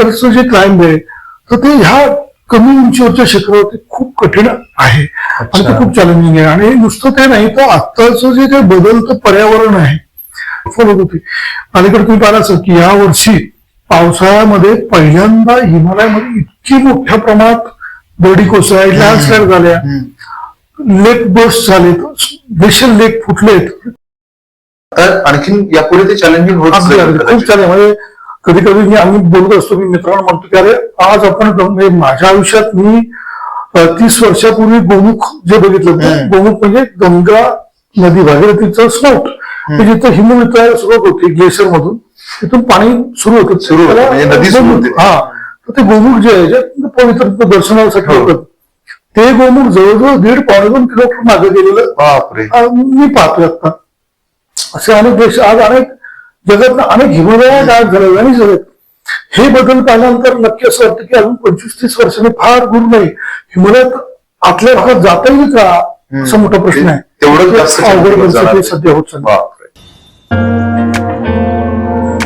उत्तरचं जे क्लाइंब आहे तर ते ह्या कमी उंचीवरच्या शिखरावरती खूप कठीण आहे आणि ते खूप चॅलेंजिंग आहे. आणि नुसतं ते नाही तर आत्ताचं जे काही बदलतं पर्यावरण आहे फॉलो होते. अलीकडे तुम्ही पाहिलं असेल की या वर्षी पावसाळ्यामध्ये पहिल्यांदा हिमालयामध्ये इतकी मोठ्या प्रमाणात दरडी कोसळल्या, लँडस्लाईड झाल्या, लेक बस्ट झालेत, ग्लेशियर लेक फुटलेत. तर आणखीन यापुढे ते चॅलेंजिंग होत खूप चॅलेंज म्हणजे कधी कधी आम्ही बोलत असतो मी मित्रांनो म्हणतो की अरे आज आपण माझ्या आयुष्यात मी 30 वर्षापूर्वी गोमुख जे बघितलं, गोमुख म्हणजे गंगा नदी भागीरथीचं स्नोट जिथं हिमवितळायला सुरुवात होती ग्लेशियर मधून, तिथून पाणी सुरू होतं. हा, तर ते गोमुख जे आहे जे पवित्र दर्शनासाठी होतं ते गोमुख जवळजवळ 1.5-2 किलोमीटर मागे गेलेलं मी पाहतोय आता. असे अनेक देश आज अनेक जगात अनेक हिमालय गायब झाले आणि झालेत. हे बदल पाहिल्यानंतर नक्की असं वाटतं की अजून 25-30 वर्षांनी फार दूर नाही हिमालयात आपल्या भागात जाता येईल का असा मोठा प्रश्न आहे. तेवढं अवघड परिस्थिती सध्या होत चालली.